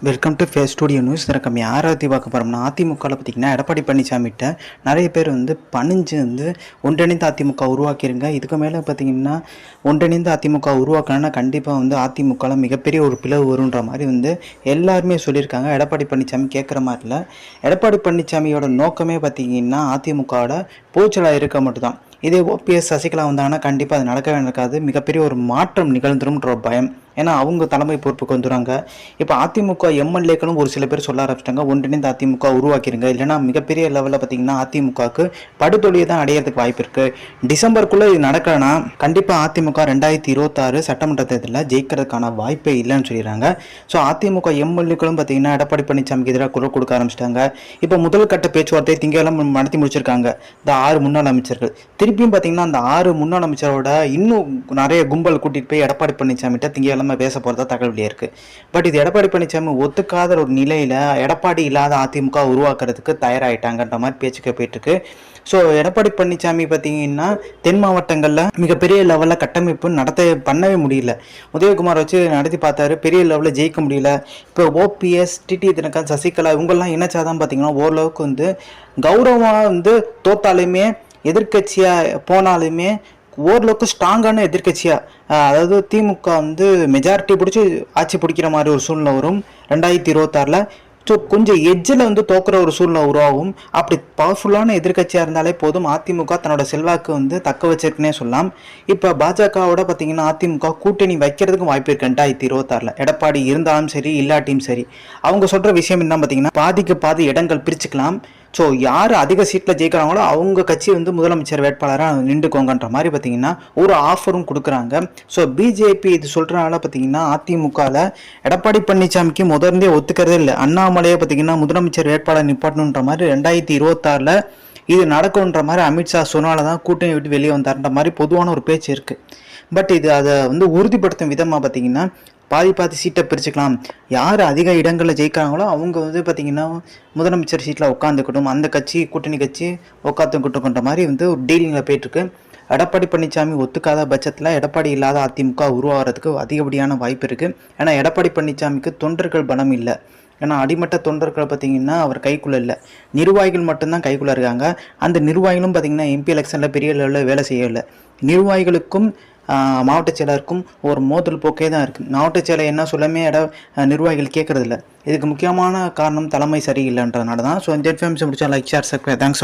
Welcome to face studio news. எனக்கு யாராவது பார்க்க போகிறோம்னா அதிமுகவில் பார்த்திங்கன்னா எடப்பாடி பழனிசாமிகிட்ட நிறைய பேர் பணிஞ்சு ஒன்றிணைந்த அதிமுக உருவாக்கிருங்க. இதுக்கு மேலே பார்த்திங்கன்னா ஒன்றிணைந்த அதிமுக உருவாக்கணும்னா கண்டிப்பாக அதிமுகவில் மிகப்பெரிய ஒரு பிளவு வருன்ற மாதிரி எல்லாருமே சொல்லியிருக்காங்க. எடப்பாடி பழனிசாமி கேட்குற மாதிரி இல்லை. எடப்பாடி பழனிசாமியோட நோக்கமே பார்த்திங்கன்னா அதிமுகவோட போச்சலாக இருக்க மட்டும்தான். இதே ஓபிஎஸ் சசிகலா வந்தாங்கன்னா கண்டிப்பாக அது நடக்கவே நடக்காது. மிகப்பெரிய ஒரு மாற்றம் நிகழ்ந்துரும்ன்ற பயம். ஏன்னா அவங்க தலைமை பொறுப்புக்கு வந்துடுறாங்க. இப்போ அதிமுக எம்எல்ஏக்களும் ஒரு சில பேர் சொல்ல ஆரம்பிச்சிட்டாங்க, ஒன்றிணைந்த அதிமுக உருவாக்கிருங்க, இல்லைனா மிகப்பெரிய லெவலில் பார்த்தீங்கன்னா அதிமுகவுக்கு படுதொழியை தான் அடையிறதுக்கு வாய்ப்பு இருக்குது. டிசம்பருக்குள்ளே இது நடக்கலைன்னா கண்டிப்பாக அதிமுக 2026 சட்டமன்ற தேர்தலில் ஜெயிக்கிறதுக்கான வாய்ப்பே இல்லைன்னு சொல்லிடுறாங்க. ஸோ அதிமுக எம்எல்ஏக்களும் பார்த்தீங்கன்னா எடப்பாடி பழனிசாமிக்கு எதிராக குரல் கொடுக்க ஆரம்பிச்சிட்டாங்க. இப்போ முதல் கட்ட பேச்சுவார்த்தை திங்கெல்லாம் நடத்தி முடிச்சிருக்காங்க இந்த 6 முன்னாள் அமைச்சர்கள். திருப்பியும் பார்த்தீங்கன்னா அந்த 6 முன்னாள் அமைச்சரோட இன்னும் நிறைய கும்பல் கூட்டிகிட்டு போய் எடப்பாடி பழனிசாமிகிட்ட திங்கெல்லாம் பேச போறதா தகவல் இருக்கு. பட் இது எடப்பாடி பழனிசாமி ஒத்துக்காத ஒரு நிலையில எடப்பாடி இல்லாத அதிமுக உருவாக்குறதுக்கு தயாராயிட்டாங்கன்ற மாதிரி பேச்சுக்கு போயிட்டு இருக்கு. ஸோ எடப்பாடி பழனிசாமி பார்த்தீங்கன்னா தென் மாவட்டங்களில் மிகப்பெரிய லெவலில் கட்டமைப்பு பண்ணவே முடியல. உதயகுமார் வச்சு நடத்தி பார்த்தாரு, பெரிய லெவலில் ஜெயிக்க முடியல. இப்போ ஓபிஎஸ், டிடி தினகரன், சசிகலா இவங்கெல்லாம் இணைச்சாதான் பார்த்தீங்கன்னா ஓரளவுக்கு கௌரவமாக தோத்தாலுமே எதிர்கட்சியாக போனாலுமே ஓரளவுக்கு ஸ்ட்ராங்கான எதிர்கட்சியாக, அதாவது திமுக மெஜாரிட்டி பிடிச்சி ஆட்சி பிடிக்கிற மாதிரி ஒரு சூழ்நிலை வரும் 2026. ஸோ கொஞ்சம் எட்ஜில் தோக்குற ஒரு சூழ்நிலை உருவாகும். அப்படி பவர்ஃபுல்லான எதிர்கட்சியாக இருந்தாலே போதும், அதிமுக தன்னோட செல்வாக்கு தக்க வச்சிருக்குன்னே சொல்லலாம். இப்போ பாஜகவோட பார்த்தீங்கன்னா அதிமுக கூட்டணி வைக்கிறதுக்கும் வாய்ப்பு இருக்கு 2026. எடப்பாடி இருந்தாலும் சரி இல்லாட்டியும் சரி. அவங்க சொல்கிற விஷயம் என்ன பார்த்தீங்கன்னா, பாதிக்கு பாதி இடங்கள் பிரிச்சுக்கலாம். ஸோ யார் அதிக சீட்டில் ஜெயிக்கிறாங்களோ அவங்க கட்சி முதலமைச்சர் வேட்பாளராக நின்றுக்கோங்கன்ற மாதிரி பார்த்தீங்கன்னா ஒரு ஆஃபரும் கொடுக்குறாங்க. ஸோ பிஜேபி இது சொல்கிறனால பார்த்தீங்கன்னா அதிமுகவில் எடப்பாடி பழனிசாமிக்கு முதல்ந்தே ஒத்துக்கிறதே இல்லை. அண்ணாமலையை பார்த்தீங்கன்னா முதலமைச்சர் வேட்பாளர் நிப்பாட்டணுன்ற மாதிரி 2026 இது நடக்கும்ன்ற மாதிரி அமித்ஷா சொன்னால தான் கூட்டணி விட்டு வெளியே வந்தார்ன்ற மாதிரி பொதுவான ஒரு பேச்சு இருக்குது. பட் இது அதை உறுதிப்படுத்தும் விதமாக பார்த்தீங்கன்னா பாதி சீட்டை பிரிச்சுக்கலாம். யார் அதிக இடங்களில் ஜெயிக்கிறாங்களோ அவங்க பார்த்தீங்கன்னா முதலமைச்சர் சீட்டில் உட்காந்துக்கட்டும், அந்த கட்சி கூட்டணி கட்சி உட்காந்துக்கிட்டுன்ற மாதிரி ஒரு டீலிங்கில் போயிட்டுருக்கு. எடப்பாடி பழனிசாமி ஒத்துக்காத பட்சத்தில் எடப்பாடி இல்லாத அதிமுக உருவாகிறதுக்கு அதிகப்படியான வாய்ப்பு இருக்குது. ஏன்னா எடப்பாடி பழனிசாமிக்கு தொண்டர்கள் பலம் இல்லை. ஏன்னா அடிமட்ட தொண்டர்கள் பார்த்தீங்கன்னா அவர் கைக்குள்ளே இல்லை, நிர்வாகிகள் மட்டும்தான் கைக்குள்ளே இருக்காங்க. அந்த நிர்வாகிகளும் பார்த்தீங்கன்னா எம்பி எலெக்ஷனில் பெரிய லெவலில் வேலை செய்யலை. நிர்வாகிகளுக்கும் மாவட்ட செயலருக்கும் ஒரு மோதல் போக்கே தான் இருக்குது. மாவட்ட செயலர் என்ன சொல்லமே நிர்வாகிகள் கேட்கறதில்ல. இதுக்கு முக்கியமான காரணம் தலைமை சரியில்லைன்றதுனால தான். ஸோ இந்த இன்ஃபர்மேஷன் முடிச்சா லைக், ஷேர், சப்ஸ்கிரைப். தேங்க்ஸ்.